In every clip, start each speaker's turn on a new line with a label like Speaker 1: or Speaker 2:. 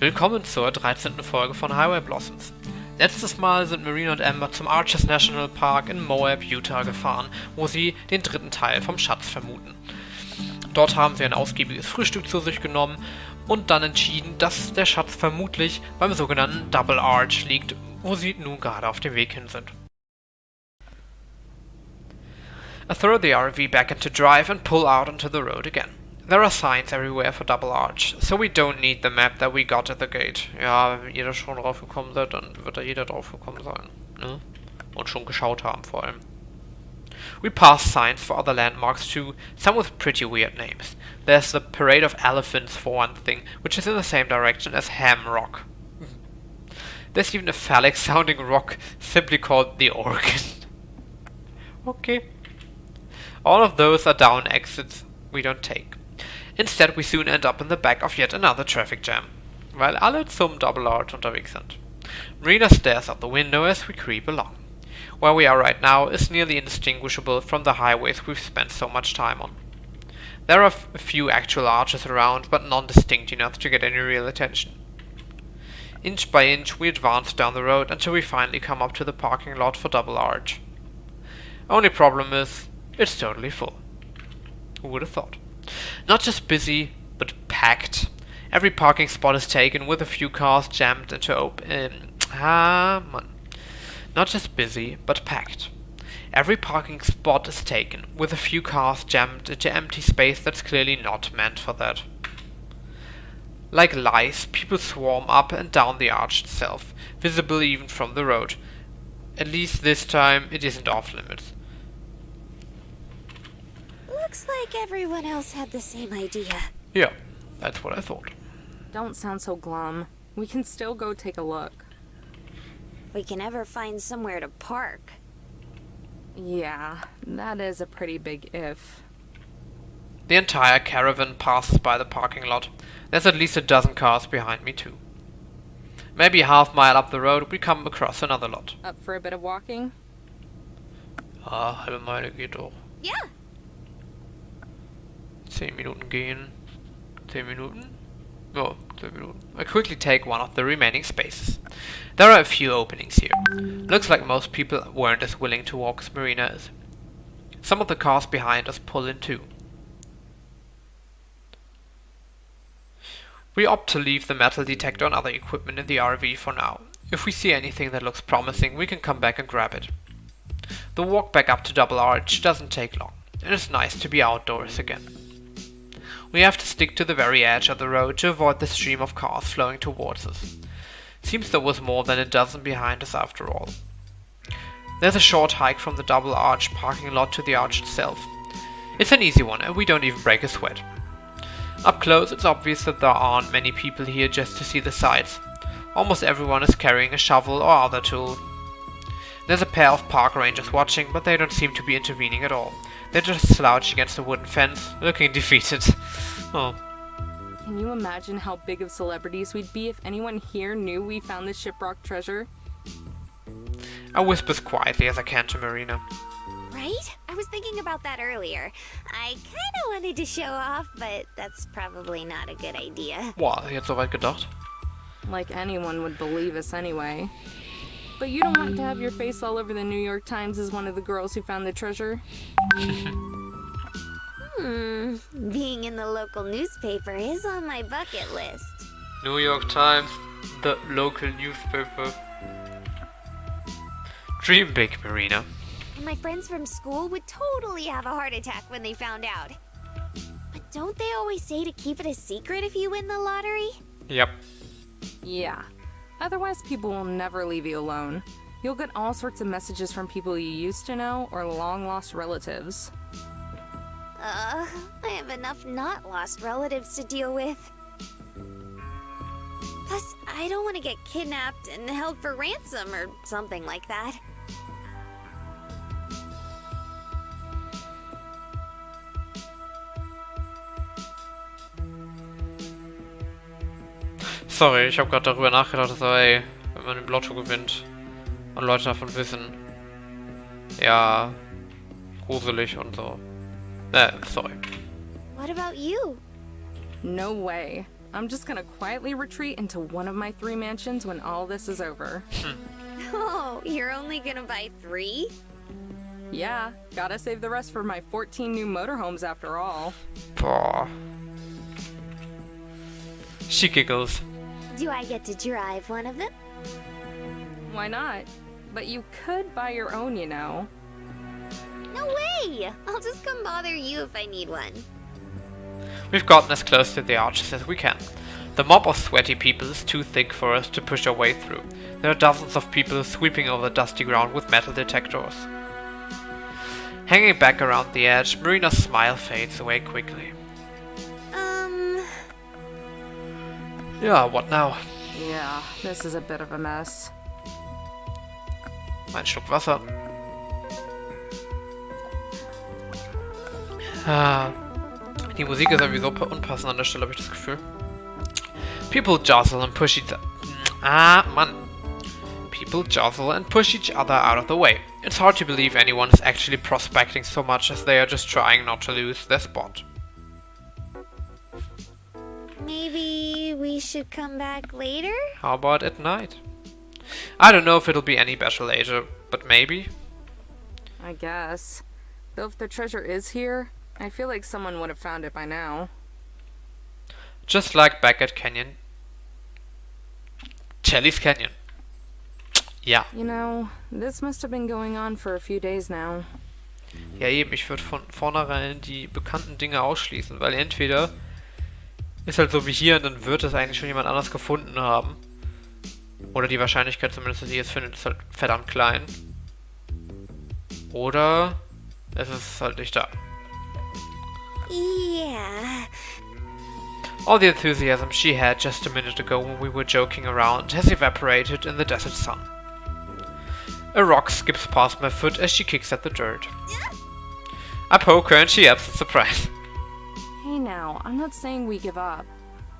Speaker 1: Willkommen zur 13. Folge von Highway Blossoms. Letztes Mal sind Marina und Amber zum Arches National Park in Moab, Utah gefahren, wo sie den dritten Teil vom Schatz vermuten. Dort haben sie ein ausgiebiges Frühstück zu sich genommen und dann entschieden, dass der Schatz vermutlich beim sogenannten Double Arch liegt, wo sie nun gerade auf dem Weg hin sind. I throw the RV back into drive and pull out onto the road again. There are signs everywhere for Double Arch, so we don't need the map that we got at the gate. Ja, wenn ihr da schon drauf gekommen seid, dann wird da jeder drauf gekommen sein, ne? Und schon geschaut haben vor allem. We pass signs for other landmarks too, some with pretty weird names. There's the Parade of Elephants for one thing, which is in the same direction as Ham Rock. There's even a phallic sounding rock simply called the Organ. Okay. All of those are down exits we don't take. Instead, we soon end up in the back of yet another traffic jam, weil alle zum Double Arch unterwegs sind. Marina stares out the window as we creep along. Where we are right now is nearly indistinguishable from the highways we've spent so much time on. There are a few actual arches around, but none distinct enough to get any real attention. Inch by inch, we advance down the road until we finally come up to the parking lot for Double Arch. Only problem is, it's totally full. Who would have thought? Not just busy, but packed. Every parking spot is taken with a few cars jammed into Not just busy, but packed. Every parking spot is taken with a few cars jammed into empty space that's clearly not meant for that. Like lice, people swarm up and down the arch itself, visible even from the road. At least this time it isn't off limits.
Speaker 2: Looks like everyone else had the same idea.
Speaker 1: Yeah, that's what I thought.
Speaker 3: Don't sound so glum. We can still go take a look.
Speaker 2: We can never find somewhere to park.
Speaker 3: Yeah, that is a pretty big if.
Speaker 1: The entire caravan passes by the parking lot. There's at least a dozen cars behind me too. Maybe a half mile up the road we come across another lot.
Speaker 3: Up for a bit of walking?
Speaker 1: Halbe Meile geht doch.
Speaker 2: Yeah.
Speaker 1: 10 Minuten gehen. 10 Minuten? Oh, 10 Minuten. I quickly take one of the remaining spaces. There are a few openings here. Looks like most people weren't as willing to walk as Marina is. Some of the cars behind us pull in too. We opt to leave the metal detector and other equipment in the RV for now. If we see anything that looks promising, we can come back and grab it. The walk back up to Double Arch doesn't take long, and it's nice to be outdoors again. We have to stick to the very edge of the road to avoid the stream of cars flowing towards us. Seems there was more than a dozen behind us after all. There's a short hike from the Double Arch parking lot to the arch itself. It's an easy one and we don't even break a sweat. Up close it's obvious that there aren't many people here just to see the sights. Almost everyone is carrying a shovel or other tool. There's a pair of park rangers watching, but they don't seem to be intervening at all. They just slouch against a wooden fence, looking defeated. Oh.
Speaker 3: Can you imagine how big of celebrities we'd be if anyone here knew we found this shipwrecked treasure?
Speaker 1: I whisper as quietly as I can to Marina.
Speaker 2: Right? I was thinking about that earlier. I kinda wanted to show off, but that's probably not a good idea.
Speaker 1: Wow, jetzt so weit gedacht?
Speaker 3: Like anyone would believe us anyway. But you don't want to have your face all over the New York Times as one of the girls who found the treasure?
Speaker 2: Being in the local newspaper is on my bucket list.
Speaker 1: New York Times, the local newspaper. Dream big, Marina.
Speaker 2: And my friends from school would totally have a heart attack when they found out. But don't they always say to keep it a secret if you win the lottery?
Speaker 1: Yep.
Speaker 3: Yeah. Otherwise, people will never leave you alone. You'll get all sorts of messages from people you used to know or long-lost relatives.
Speaker 2: I have enough not-lost relatives to deal with. Plus, I don't want to get kidnapped and held for ransom or something like that.
Speaker 1: Sorry, ich habe gerade darüber nachgedacht, so, ey, wenn man im Lotto gewinnt und Leute davon wissen, ja, gruselig und so. Sorry.
Speaker 2: What about you?
Speaker 3: No way. I'm just gonna quietly retreat into one of my 3 mansions when all this is over.
Speaker 2: Oh, you're only gonna buy 3?
Speaker 3: Yeah, gotta save the rest for my 14 new motorhomes after all.
Speaker 1: Boah. She giggles.
Speaker 2: Do I get to drive one of them?
Speaker 3: Why not? But you could buy your own, you know.
Speaker 2: No way! I'll just come bother you if I need one.
Speaker 1: We've gotten as close to the arches as we can. The mob of sweaty people is too thick for us to push our way through. There are dozens of people sweeping over the dusty ground with metal detectors. Hanging back around the edge, Marina's smile fades away quickly. Yeah, what now?
Speaker 3: Yeah, this is a bit of a mess.
Speaker 1: Ein Schluck Wasser. Die Musik ist irgendwie so unpassend an der Stelle, habe ich das Gefühl. People jostle and push each People jostle and push each other out of the way. It's hard to believe anyone is actually prospecting so much as they are just trying not to lose their spot.
Speaker 2: Maybe we should come back later?
Speaker 1: How about at night? I don't know if it'll be any better later, but maybe.
Speaker 3: I guess. Though if the treasure is here, I feel like someone would have found it by now.
Speaker 1: Just like back at Chelly's Canyon. Ja.
Speaker 3: You know, this must have been going on for a few days now.
Speaker 1: Ja eben, ich würde von vornherein die bekannten Dinge ausschließen, weil entweder ist halt so wie hier und dann wird es eigentlich schon jemand anders gefunden haben. Oder die Wahrscheinlichkeit zumindest, dass sie es findet, ist halt verdammt klein. Oder es ist halt nicht da.
Speaker 2: Yeah.
Speaker 1: All the enthusiasm she had just a minute ago when we were joking around has evaporated in the desert sun. A rock skips past my foot as she kicks at the dirt. I poke her and she yelps in surprise.
Speaker 3: Hey now, I'm not saying we give up.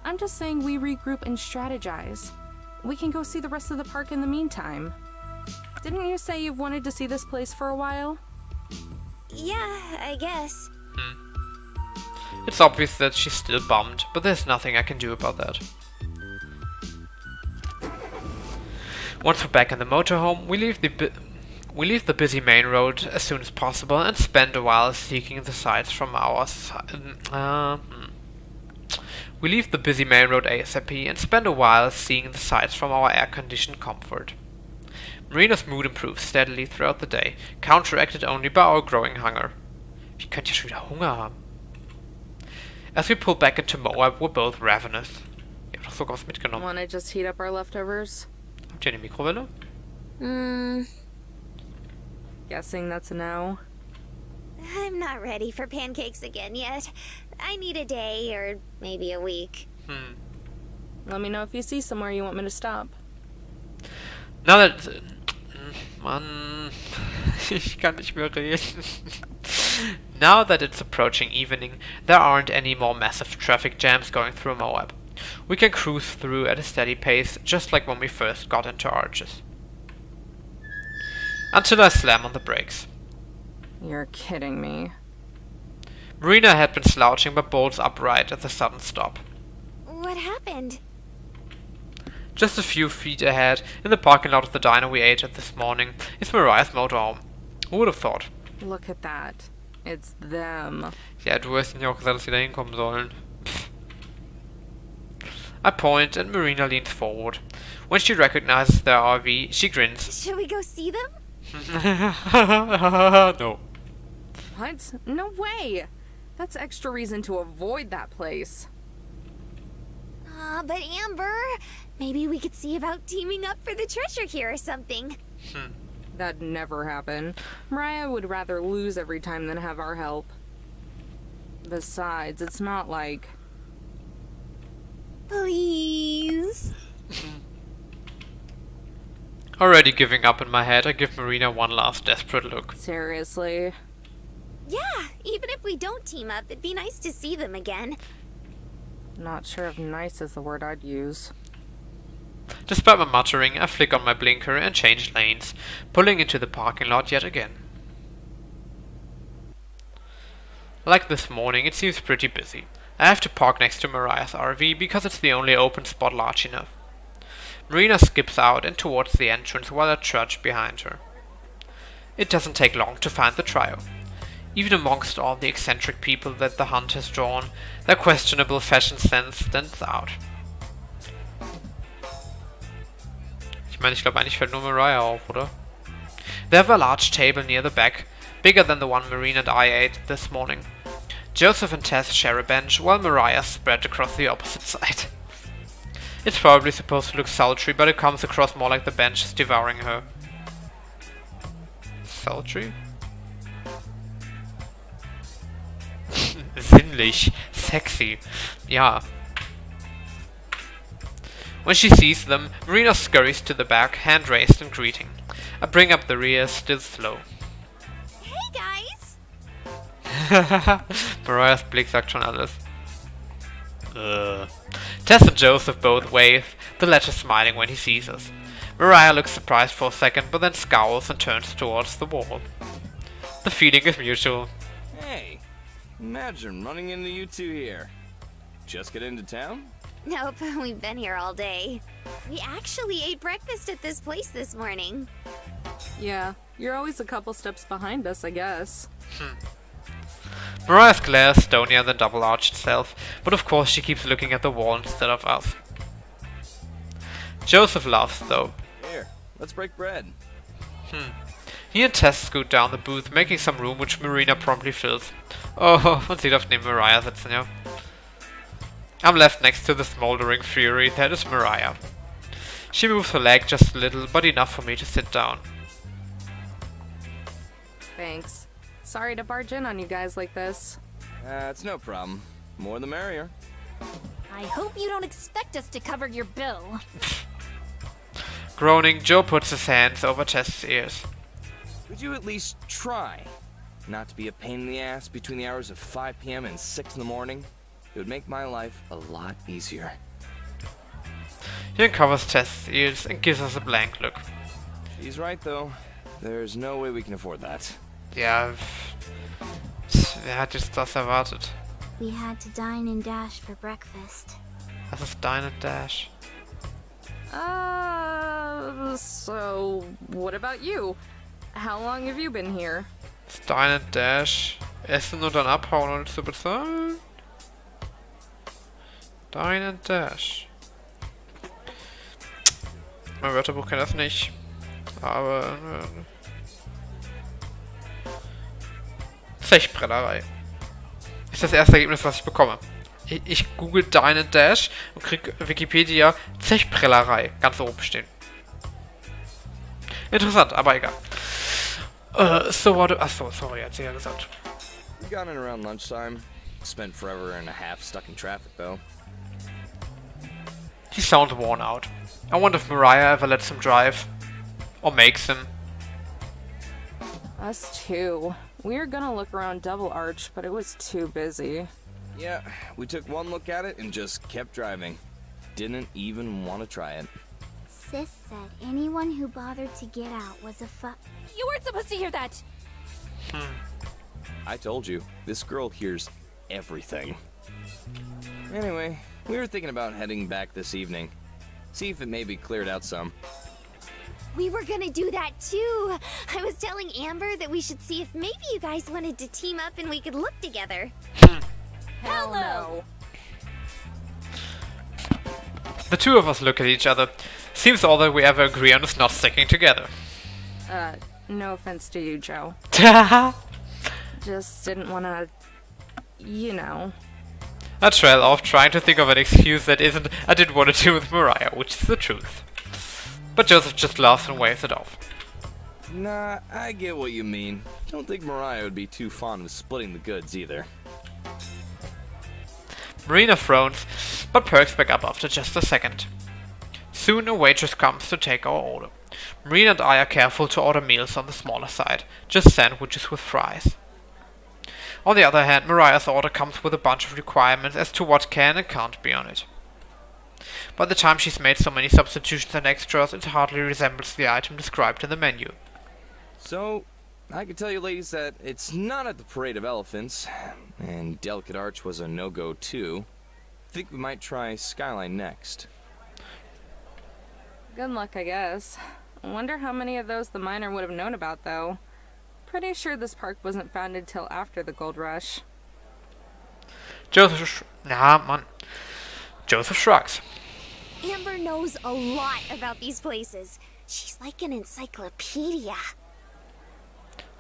Speaker 3: I'm just saying we regroup and strategize. We can go see the rest of the park in the meantime. Didn't you say you've wanted to see this place for a while?
Speaker 2: Yeah, I guess.
Speaker 1: It's obvious that she's still bummed, but there's nothing I can do about that. Once we're back in the motorhome, we leave the busy main road as soon as possible and spend a while seeking the sights from our We leave the busy main road ASAP and spend a while seeing the sights from our air-conditioned comfort. Marina's mood improves steadily throughout the day, counteracted only by our growing hunger. Wie könnt ihr schon wieder Hunger haben? As we pull back into Moab, we're both ravenous. Ihr habt doch sogar was mitgenommen.
Speaker 3: Wanna just heat up our leftovers?
Speaker 1: Habt ihr eine Mikrowelle?
Speaker 3: Guessing that's a no.
Speaker 2: I'm not ready for pancakes again yet. I need a day or maybe a week.
Speaker 3: Let me know if you see somewhere you want me to stop.
Speaker 1: Now that... Mann... Ich kann nicht mehr reden. Now that it's approaching evening, there aren't any more massive traffic jams going through Moab. We can cruise through at a steady pace, just like when we first got into Arches. Until I slam on the brakes.
Speaker 3: You're kidding me.
Speaker 1: Marina had been slouching but bolts upright at the sudden stop.
Speaker 2: What happened?
Speaker 1: Just a few feet ahead, in the parking lot of the diner we ate at this morning, is Mariah's motorhome. Who would have thought?
Speaker 3: Look at that. It's them.
Speaker 1: Ja, du hast ihnen ja auch gesagt, dass sie da hinkommen sollen. Pff. I point and Marina leans forward. When she recognizes their RV, she grins.
Speaker 2: Should we go see them?
Speaker 1: No.
Speaker 3: What? No way! That's extra reason to avoid that place.
Speaker 2: But Amber, maybe we could see about teaming up for the treasure here or something.
Speaker 3: That'd never happen. Mariah would rather lose every time than have our help. Besides, it's not like...
Speaker 2: Please.
Speaker 1: Already giving up in my head, I give Marina one last desperate look.
Speaker 3: Seriously?
Speaker 2: Yeah, even if we don't team up, it'd be nice to see them again.
Speaker 3: Not sure if nice is the word I'd use.
Speaker 1: Despite my muttering, I flick on my blinker and change lanes, pulling into the parking lot yet again. Like this morning, it seems pretty busy. I have to park next to Mariah's RV because it's the only open spot large enough. Marina skips out and towards the entrance while I trudge behind her. It doesn't take long to find the trio. Even amongst all the eccentric people that the hunt has drawn, their questionable fashion sense stands out. Ich meine, ich glaube eigentlich fällt nur Mariah auf, oder? They have a large table near the back, bigger than the one Marina and I ate this morning. Joseph and Tess share a bench, while Mariah spread across the opposite side. It's probably supposed to look sultry, but it comes across more like the bench is devouring her. Sultry? Sinnlich. Sexy. Ja. When she sees them, Marina scurries to the back, hand raised in greeting. I bring up the rear, still slow.
Speaker 2: Hey guys!
Speaker 1: Mariah's Blick sagt schon alles. Tess and Joseph both wave, the latter smiling when he sees us. Mariah looks surprised for a second, but then scowls and turns towards the wall. The feeling is mutual.
Speaker 4: Hey, imagine running into you two here. Just get into town?
Speaker 2: Nope, we've been here all day. We actually ate breakfast at this place this morning.
Speaker 3: Yeah, you're always a couple steps behind us, I guess.
Speaker 1: Mariah's glare is stonier than Double Arch itself, but of course she keeps looking at the wall instead of us. Joseph laughs though.
Speaker 4: Here, let's break bread.
Speaker 1: He and Tess scoot down the booth, making some room which Marina promptly fills. Oh, man sieht auf neben Mariah sitzen, ja. I'm left next to the smoldering fury that is Mariah. She moves her leg just a little, but enough for me to sit down.
Speaker 3: Thanks. Sorry to barge in on you guys like this.
Speaker 4: It's no problem. More the merrier.
Speaker 2: I hope you don't expect us to cover your bill.
Speaker 1: Groaning, Joe puts his hands over Tess's ears.
Speaker 4: Would you at least try not to be a pain in the ass between the hours of 5 p.m. and 6 in the morning? It would make my life a lot easier.
Speaker 1: He uncovers Tess's ears and gives us a blank look.
Speaker 4: She's right, though. There's no way we can afford that.
Speaker 1: Ja, wer hat jetzt das erwartet?
Speaker 2: We had to dine and dash for breakfast.
Speaker 1: Was ist Dine and Dash?
Speaker 3: So what about you? How long have you been here?
Speaker 1: Ist Dine and Dash essen und dann abhauen ohne zu bezahlen? Dine and Dash. Mein Wörterbuch kann das nicht. Aber... Zechprellerei. Ist das erste Ergebnis, was ich bekomme. Ich google Dine and Dash und krieg Wikipedia Zechprellerei ganz oben stehen. Interessant, aber egal. So war du... Achso, sorry, hat's ja gesagt.
Speaker 4: We got in around lunchtime. Spent forever and a half stuck in traffic, though.
Speaker 1: He sounds worn out. I wonder if Mariah ever lets him drive. Or makes him.
Speaker 3: Us too. We were gonna look around Double Arch, but it was too busy.
Speaker 4: Yeah, we took one look at it and just kept driving. Didn't even want to try it.
Speaker 2: Sis said anyone who bothered to get out was a
Speaker 5: You weren't supposed to hear that!
Speaker 4: I told you, this girl hears everything. Anyway, we were thinking about heading back this evening. See if it maybe cleared out some.
Speaker 2: We were gonna do that too. I was telling Amber that we should see if maybe you guys wanted to team up and we could look together.
Speaker 3: Hell no.
Speaker 1: The two of us look at each other. Seems all that we ever agree on is not sticking together.
Speaker 3: No offense to you, Joe. Just didn't wanna... you know.
Speaker 1: I trail off trying to think of an excuse that isn't I didn't want to do with Mariah, which is the truth. But Joseph just laughs and waves it off.
Speaker 4: Nah, I get what you mean. Don't think Mariah would be too fond of splitting the goods either.
Speaker 1: Marina frowns, but perks back up after just a second. Soon a waitress comes to take our order. Marina and I are careful to order meals on the smaller side, just sandwiches with fries. On the other hand, Mariah's order comes with a bunch of requirements as to what can and can't be on it. By the time she's made so many substitutions and extras, it hardly resembles the item described in the menu.
Speaker 4: So, I can tell you ladies that it's not at the Parade of Elephants, and Delicate Arch was a no-go too. Think we might try Skyline next.
Speaker 3: Good luck, I guess. I wonder how many of those the miner would have known about, though. Pretty sure this park wasn't founded till after the gold rush.
Speaker 1: Joseph shrugs.
Speaker 2: Amber knows a lot about these places. She's like an encyclopedia.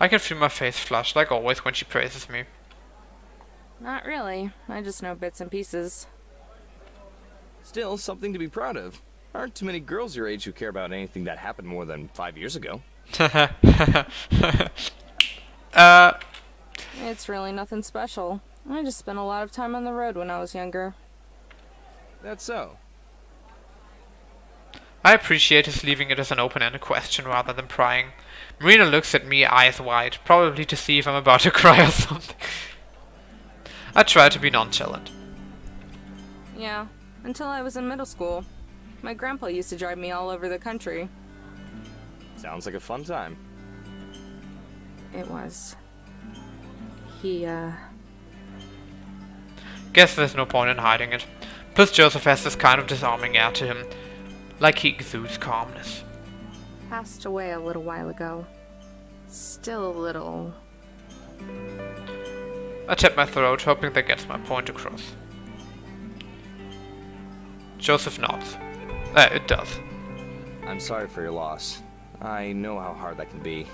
Speaker 1: I can feel my face flush like always when she praises me.
Speaker 3: Not really. I just know bits and pieces.
Speaker 4: Still, something to be proud of. Aren't too many girls your age who care about anything that happened more than 5 years ago.
Speaker 3: It's really nothing special. I just spent a lot of time on the road when I was younger.
Speaker 4: That's so.
Speaker 1: I appreciate his leaving it as an open-ended question rather than prying. Marina looks at me eyes wide, probably to see if I'm about to cry or something. I try to be nonchalant.
Speaker 3: Yeah, until I was in middle school. My grandpa used to drive me all over the country.
Speaker 4: Sounds like a fun time.
Speaker 3: It was. He,
Speaker 1: Guess there's no point in hiding it. Plus Joseph has this kind of disarming air to him, like he exudes calmness.
Speaker 3: passed away a little while ago. Still a little...
Speaker 1: I tap my throat, hoping that gets my point across. Joseph nods. It does.
Speaker 4: I'm sorry for your loss. I know how hard that can be.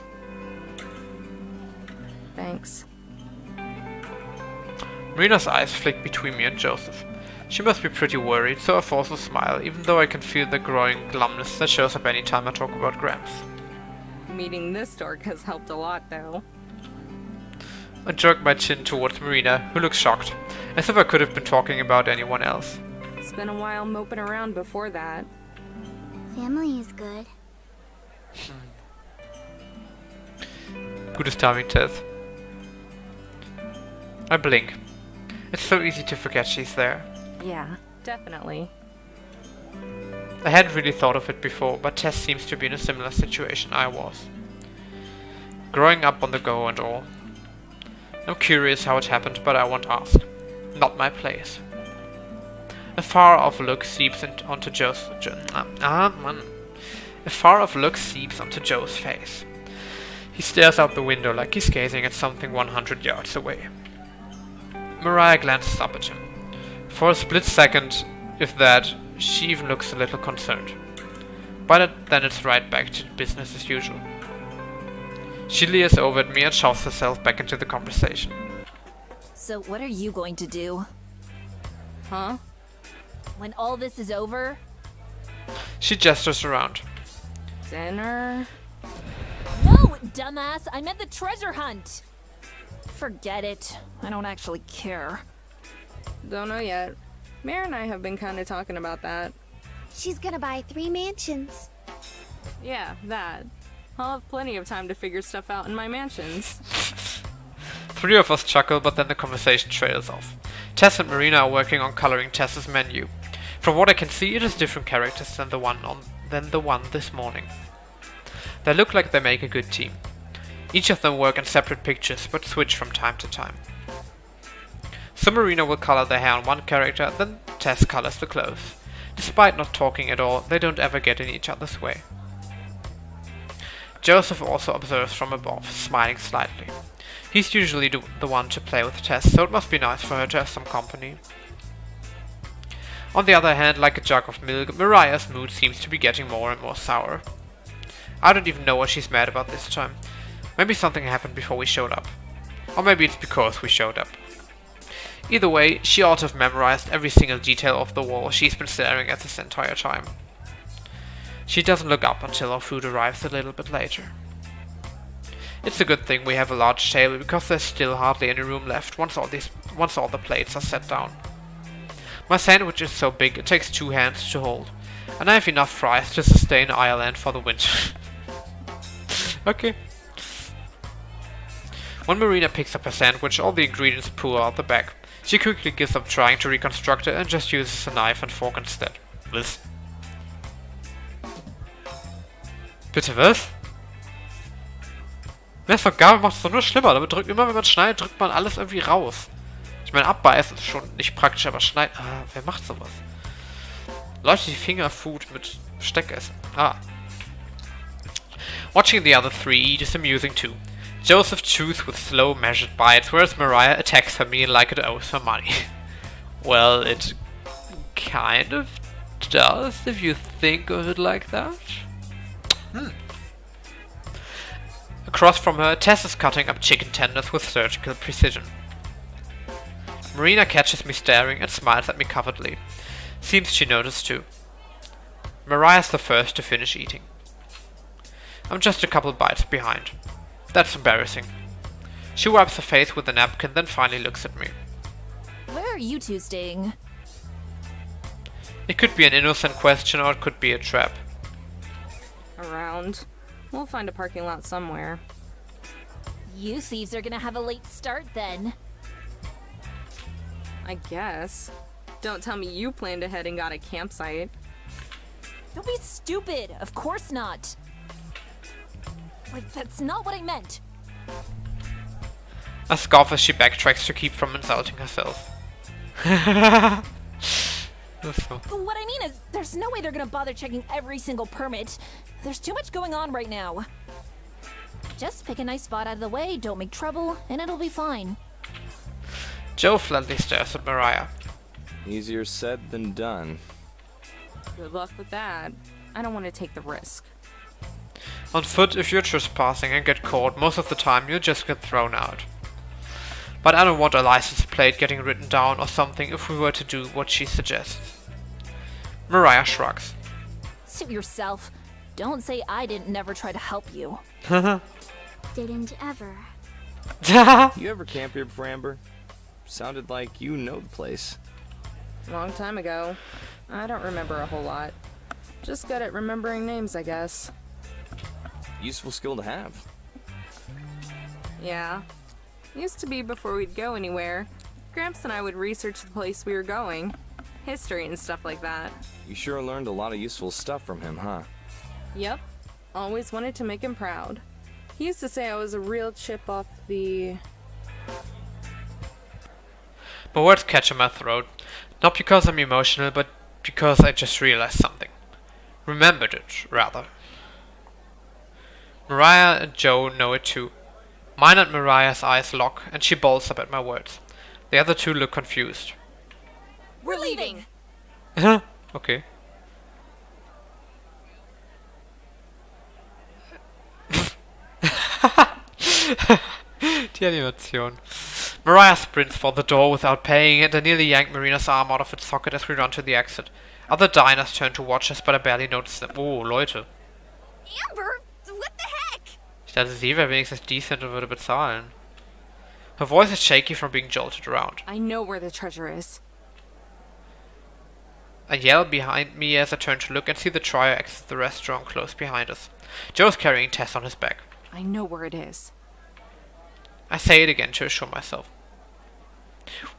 Speaker 3: Thanks.
Speaker 1: Marina's eyes flick between me and Joseph. She must be pretty worried, so I force a smile, even though I can feel the growing glumness that shows up anytime I talk about Gramps.
Speaker 3: Meeting this dork has helped a lot, though.
Speaker 1: I jerk my chin towards Marina, who looks shocked, as if I could have been talking about anyone else.
Speaker 3: It's been a while moping around before that.
Speaker 2: Family is good.
Speaker 1: Gutes timing, Tess. I blink. It's so easy to forget she's there.
Speaker 3: Yeah, definitely.
Speaker 1: I hadn't really thought of it before, but Tess seems to be in a similar situation I was. Growing up on the go and all. I'm curious how it happened, but I won't ask. Not my place. A far-off look seeps onto Joe's... A far-off look seeps onto Joe's face. He stares out the window like he's gazing at something 100 yards away. Mariah glances up at him. For a split second, if that, she even looks a little concerned. But then it's right back to business as usual. She leers over at me and shoves herself back into the conversation.
Speaker 5: So what are you going to do?
Speaker 3: Huh?
Speaker 5: When all this is over?
Speaker 1: She gestures around.
Speaker 3: Dinner?
Speaker 5: No, dumbass! I meant the treasure hunt! Forget it. I don't actually care.
Speaker 3: Don't know yet. Mare and I have been kind of talking about that.
Speaker 2: She's gonna buy 3 mansions.
Speaker 3: Yeah, that. I'll have plenty of time to figure stuff out in my mansions.
Speaker 1: 3 of us chuckle, but then the conversation trails off. Tess and Marina are working on coloring Tess's menu. From what I can see, it is different characters than the one this morning. They look like they make a good team. Each of them work on separate pictures, but switch from time to time. So Marina will color the hair on one character, then Tess colors the clothes. Despite not talking at all, they don't ever get in each other's way. Joseph also observes from above, smiling slightly. He's usually the one to play with Tess, so it must be nice for her to have some company. On the other hand, like a jug of milk, Mariah's mood seems to be getting more and more sour. I don't even know what she's mad about this time. Maybe something happened before we showed up. Or maybe it's because we showed up. Either way, she ought to have memorized every single detail of the wall she's been staring at this entire time. She doesn't look up until our food arrives a little bit later. It's a good thing we have a large table, because there's still hardly any room left once all the plates are set down. My sandwich is so big it takes 2 hands to hold, and I have enough fries to sustain Ireland for the winter. Okay. When Marina picks up her sandwich, all the ingredients pour out the bag. She quickly gives up trying to reconstruct it and just uses a knife and fork instead. This. Bitte was? Messvergabe macht es doch nur schlimmer. Damit drückt immer, wenn man schneidet, drückt man alles irgendwie raus. Ich meine, abbeißen ist schon nicht praktisch, aber schneiden... Ah, wer macht sowas? Leute, die Fingerfood mit Besteck essen. Ah. Watching the other three eat is amusing too. Joseph chews with slow, measured bites, whereas Mariah attacks her meal like it owes her money. Well, it kind of does, if you think of it like that. Across from her, Tess is cutting up chicken tenders with surgical precision. Marina catches me staring and smiles at me covertly. Seems she noticed too. Mariah's the first to finish eating. I'm just a couple bites behind. That's embarrassing. She wipes her face with a napkin, then finally looks at me.
Speaker 5: Where are you two staying?
Speaker 1: It could be an innocent question or it could be a trap.
Speaker 3: Around. We'll find a parking lot somewhere.
Speaker 5: You thieves are gonna have a late start then.
Speaker 3: I guess. Don't tell me you planned ahead and got a campsite.
Speaker 5: Don't be stupid. Of course not. Like, that's not what I meant.
Speaker 1: I scoff as she backtracks to keep from insulting herself. So.
Speaker 5: What I mean is, there's no way they're gonna bother checking every single permit. There's too much going on right now. Just pick a nice spot out of the way, don't make trouble, and it'll be fine.
Speaker 1: Joe flatly stares at Mariah.
Speaker 4: Easier said than done.
Speaker 3: Good luck with that. I don't want to take the risk.
Speaker 1: On foot, if you're trespassing and get caught, most of the time you'll just get thrown out. But I don't want a license plate getting written down or something if we were to do what she suggests. Mariah shrugs.
Speaker 5: Suit yourself. Don't say I didn't never try to help you.
Speaker 2: Didn't ever.
Speaker 4: You ever camp here before, Amber? Sounded like you know the place.
Speaker 3: Long time ago. I don't remember a whole lot. Just good at remembering names, I guess.
Speaker 4: Useful skill to have.
Speaker 3: Yeah. Used to be before we'd go anywhere. Gramps and I would research the place we were going. History and stuff like that.
Speaker 4: You sure learned a lot of useful stuff from him, huh?
Speaker 3: Yep. Always wanted to make him proud. He used to say I was a real chip off the...
Speaker 1: My words catch in my throat. Not because I'm emotional, but because I just realized something. Remembered it, rather. Mariah and Joe know it too. Mine and Mariah's eyes lock, and she bolts up at my words. The other two look confused.
Speaker 5: We're leaving!
Speaker 1: Okay. Die Animation. Mariah sprints for the door without paying it and nearly yanked Marina's arm out of its socket as we run to the exit. Other diners turn to watch us, but I barely notice them. Oh, Leute.
Speaker 2: Amber, what the heck?
Speaker 1: Ich dachte, sie wäre wenigstens decent und würde bezahlen. Her voice is shaky from being jolted around.
Speaker 3: I know where the treasure is.
Speaker 1: I yell behind me as I turn to look and see the trio exit the restaurant close behind us. Joe's carrying Tess on his back.
Speaker 3: I know where it is.
Speaker 1: I say it again to assure myself.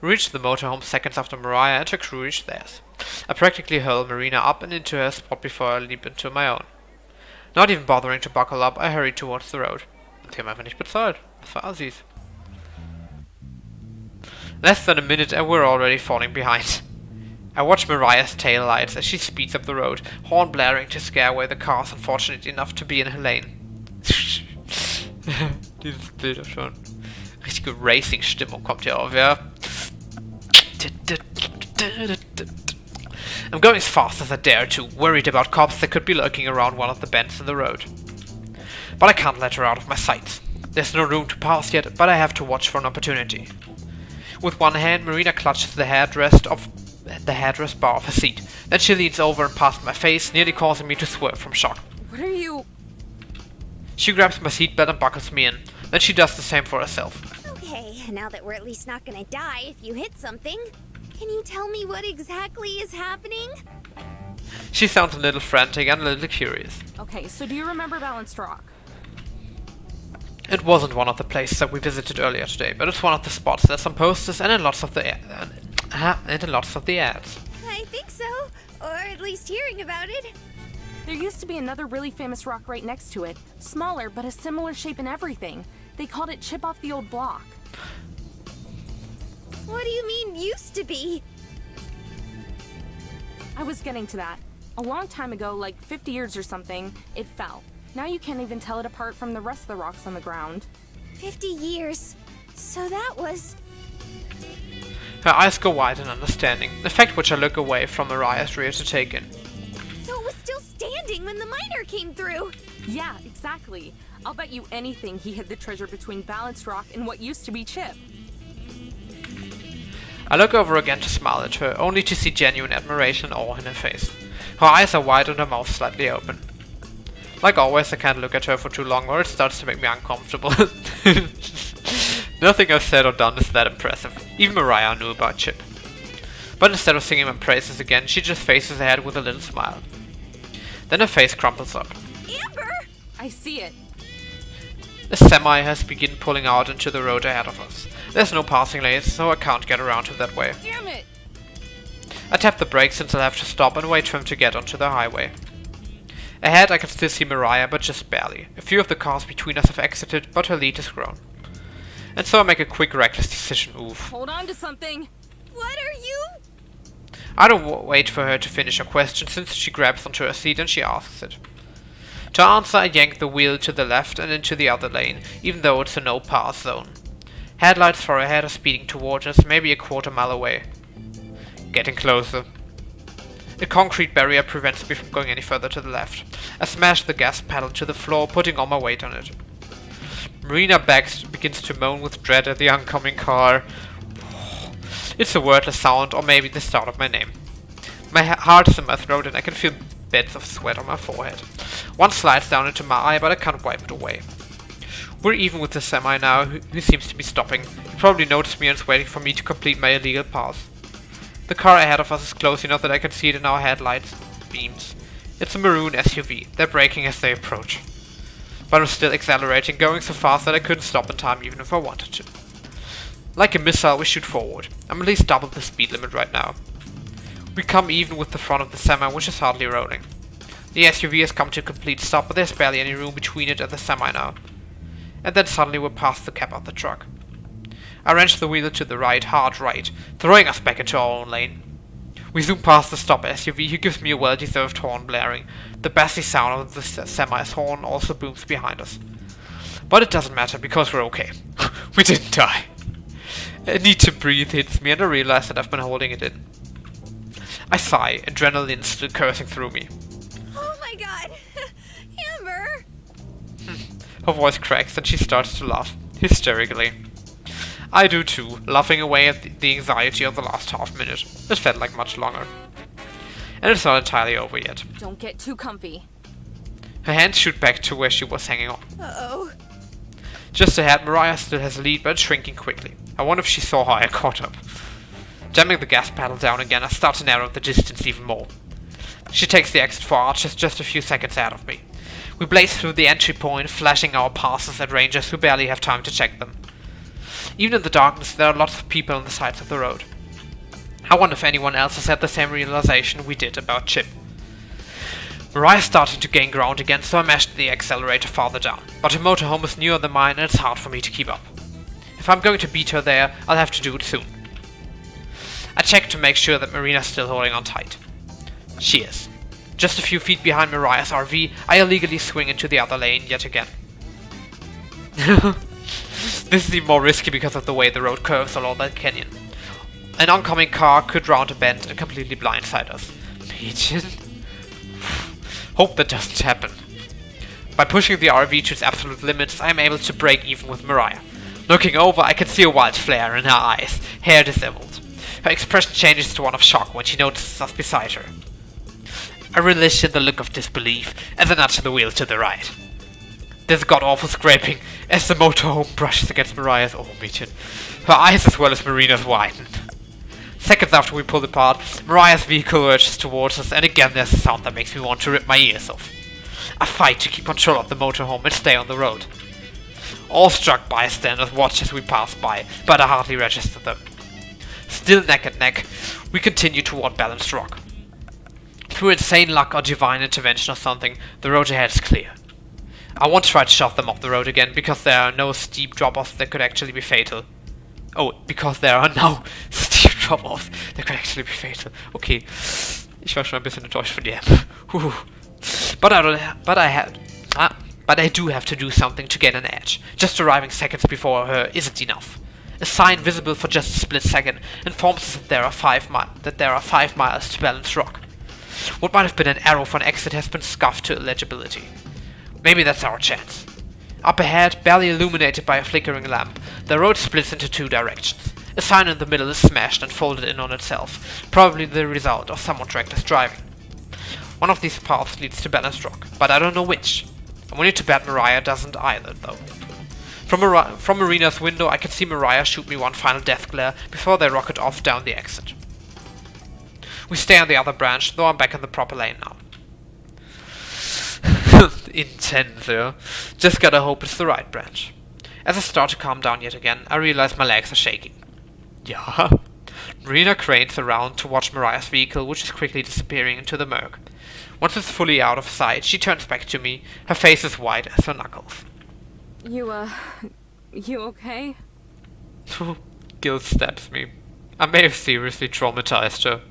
Speaker 1: We reach the motorhome seconds after Mariah and her crew reach theirs. I practically hurl Marina up and into her spot before I leap into my own. Not even bothering to buckle up, I hurry towards the road. Sie haben einfach nicht bezahlt. Das war Assis. Less than a minute and we're already falling behind. I watch Mariah's tail lights as she speeds up the road, horn blaring to scare away the cars unfortunate enough to be in her lane. Dieses Bild schon. Richtige Racing-Stimmung kommt hier auf, ja. I'm going as fast as I dare to, worried about cops that could be lurking around one of the bends in the road. But I can't let her out of my sights. There's no room to pass yet, but I have to watch for an opportunity. With one hand, Marina clutches the headrest bar of her seat. Then she leans over and past my face, nearly causing me to swerve from shock.
Speaker 3: What are you...
Speaker 1: She grabs my seatbelt and buckles me in. Then she does the same for herself.
Speaker 2: Okay, now that we're at least not gonna die if you hit something, can you tell me what exactly is happening?
Speaker 1: She sounds a little frantic and a little curious.
Speaker 3: Okay, so do you remember Balanced Rock?
Speaker 1: It wasn't one of the places that we visited earlier today, but it's one of the spots that's on posters and in lots of the ads.
Speaker 2: I think so, or at least hearing about it.
Speaker 3: There used to be another really famous rock right next to it. Smaller, but a similar shape and everything. They called it chip off the old block.
Speaker 2: What do you mean, used to be?
Speaker 3: I was getting to that. A long time ago, like 50 years or something, it fell. Now you can't even tell it apart from the rest of the rocks on the ground.
Speaker 2: 50 years. So that was...
Speaker 1: Her eyes go wide in understanding, the fact which I look away from Mariah's rear to take in.
Speaker 2: So it was still standing when the miner came through.
Speaker 3: Yeah, exactly. I'll bet you anything he hid the treasure between balanced rock and what used to be chip.
Speaker 1: I look over again to smile at her, only to see genuine admiration and awe in her face. Her eyes are wide and her mouth slightly open. Like always, I can't look at her for too long or it starts to make me uncomfortable. Nothing I've said or done is that impressive. Even Mariah knew about Chip. But instead of singing my praises again, she just faces ahead with a little smile. Then her face crumples up.
Speaker 2: Amber!
Speaker 3: I see it.
Speaker 1: The semi has begun pulling out into the road ahead of us. There's no passing lanes, so I can't get around him that way.
Speaker 3: Damn it!
Speaker 1: I tap the brakes since I'll have to stop and wait for him to get onto the highway. Ahead I can still see Mariah, but just barely. A few of the cars between us have exited, but her lead has grown. And so I make a quick reckless decision move.
Speaker 3: Hold on to something.
Speaker 2: What are you?
Speaker 1: I don't wait for her to finish her question since she grabs onto her seat and she asks it. To answer, I yank the wheel to the left and into the other lane, even though it's a no-pass zone. Headlights far ahead are speeding towards us, maybe a quarter-mile away. Getting closer. A concrete barrier prevents me from going any further to the left. I smash the gas pedal to the floor, putting all my weight on it. Marina begins to moan with dread at the oncoming car. It's a wordless sound, or maybe the start of my name. My heart is in my throat and I can feel beds of sweat on my forehead. One slides down into my eye, but I can't wipe it away. We're even with the semi now, who seems to be stopping. He probably noticed me and is waiting for me to complete my illegal pass. The car ahead of us is close enough that I can see it in our headlights beams. It's a maroon SUV. They're braking as they approach. But I'm still accelerating, going so fast that I couldn't stop in time even if I wanted to. Like a missile, we shoot forward. I'm at least double the speed limit right now. We come even with the front of the semi, which is hardly rolling. The SUV has come to a complete stop, but there's barely any room between it and the semi now. And then suddenly we're past the cab of the truck. I wrench the wheel to the right, hard right, throwing us back into our own lane. We zoom past the stop SUV, who gives me a well-deserved horn blaring. The bassy sound of the semi's horn also booms behind us. But it doesn't matter, because we're okay. We didn't die. A need to breathe hits me and I realize that I've been holding it in. I sigh, adrenaline still coursing through me.
Speaker 2: Oh my god! Amber!
Speaker 1: Her voice cracks and she starts to laugh, hysterically. I do too, laughing away at the anxiety of the last half minute. It felt like much longer. And it's not entirely over yet.
Speaker 3: Don't get too comfy.
Speaker 1: Her hands shoot back to where she was hanging on.
Speaker 2: Uh-oh.
Speaker 1: Just ahead, Mariah still has a lead, but it's shrinking quickly. I wonder if she saw how I caught up. Jamming the gas pedal down again, I start to narrow the distance even more. She takes the exit for arches just a few seconds ahead of me. We blaze through the entry point, flashing our passes at rangers who barely have time to check them. Even in the darkness, there are lots of people on the sides of the road. I wonder if anyone else has had the same realization we did about Chip. Mariah's starting to gain ground again, so I mashed the accelerator farther down. But her motorhome is newer than mine and it's hard for me to keep up. If I'm going to beat her there, I'll have to do it soon. I check to make sure that Marina's still holding on tight. She is. Just a few feet behind Mariah's RV, I illegally swing into the other lane yet again. This is even more risky because of the way the road curves along that canyon. An oncoming car could round a bend and completely blindside us. Pigeon? Hope that doesn't happen. By pushing the RV to its absolute limits, I am able to break even with Mariah. Looking over, I can see a wild flare in her eyes, hair disheveled. Her expression changes to one of shock when she notices us beside her. I relish in the look of disbelief as I nudge the wheel to the right. There's a god-awful scraping as the motorhome brushes against Mariah's region. Her eyes as well as Marina's widen. Seconds after we pull apart, Mariah's vehicle lurches towards us, and again there's a sound that makes me want to rip my ears off. I fight to keep control of the motorhome and stay on the road. All struck bystanders watch as we pass by, but I hardly register them. Still neck and neck, we continue toward balanced rock. Through insane luck or divine intervention or something, the road ahead is clear. I won't try to shove them off the road again, because there are no steep drop-offs that could actually be fatal. Oh, because there are no steep drop-offs that could actually be fatal. Okay, ich war schon ein bisschen enttäuscht von dir. But I do have to do something to get an edge. Just arriving seconds before her isn't enough. A sign visible for just a split second informs us that there are 5 miles to Balance Rock. What might have been an arrow for an exit has been scuffed to illegibility. Maybe that's our chance. Up ahead, barely illuminated by a flickering lamp, the road splits into 2 directions. A sign in the middle is smashed and folded in on itself, probably the result of someone reckless driving. One of these paths leads to Balance Rock, but I don't know which. I'm willing to bet Mariah doesn't either, though. From Marina's window, I can see Mariah shoot me one final death glare before they rocket off down the exit. We stay on the other branch, though I'm back in the proper lane now. Intense, yeah? Just gotta hope it's the right branch. As I start to calm down yet again, I realize my legs are shaking. Yeah. Marina cranes around to watch Mariah's vehicle, which is quickly disappearing into the murk. Once it's fully out of sight, she turns back to me, her face as white as her knuckles.
Speaker 3: You okay?
Speaker 1: Guilt stabs me. I may have seriously traumatized her.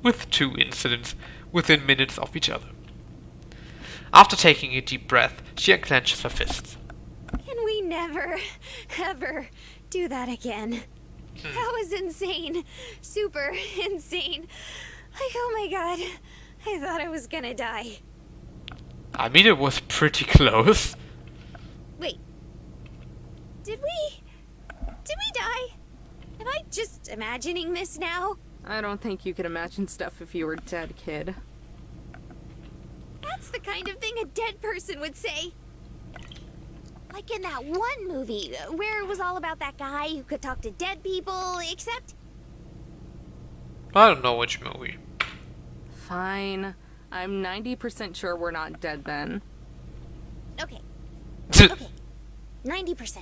Speaker 1: With 2 incidents within minutes of each other. After taking a deep breath, she unclenches her fists.
Speaker 2: Can we never, ever do that again? That was insane. Super insane. Like, oh my god. I thought I was gonna die.
Speaker 1: I mean, it was pretty close.
Speaker 2: Wait. Did we die? Am I just imagining this now?
Speaker 3: I don't think you could imagine stuff if you were dead, kid.
Speaker 2: That's the kind of thing a dead person would say. Like in that one movie, where it was all about that guy who could talk to dead people, except...
Speaker 1: I don't know which movie.
Speaker 3: Fine. I'm 90% sure we're not dead then.
Speaker 2: Okay. Okay. 90%.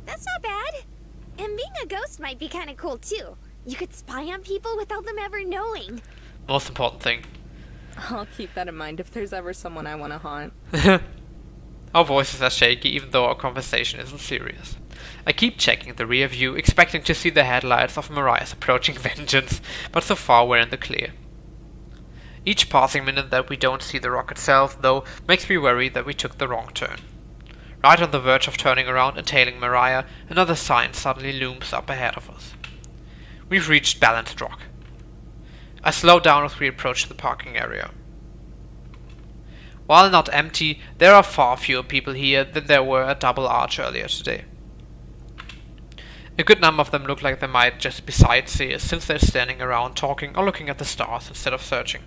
Speaker 2: That's not bad. And being a ghost might be kind of cool, too. You could spy on people without them ever knowing.
Speaker 1: Most important thing.
Speaker 3: I'll keep that in mind if there's ever someone I want to haunt.
Speaker 1: Our voices are shaky even though our conversation isn't serious. I keep checking the rear view, expecting to see the headlights of Mariah's approaching vengeance, but so far we're in the clear. Each passing minute that we don't see the rock itself, though, makes me worry that we took the wrong turn. Right on the verge of turning around and tailing Mariah, another sign suddenly looms up ahead of us. We've reached Balanced Rock. I slow down as we approach the parking area. While not empty, there are far fewer people here than there were at Double Arch earlier today. A good number of them look like they might just be sightseers, since they're standing around talking or looking at the stars instead of searching.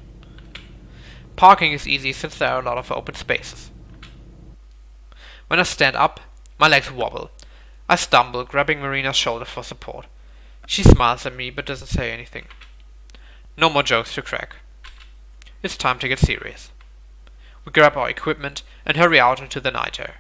Speaker 1: Parking is easy since there are a lot of open spaces. When I stand up, my legs wobble. I stumble, grabbing Marina's shoulder for support. She smiles at me but doesn't say anything. No more jokes to crack. It's time to get serious. We grab our equipment and hurry out into the night air.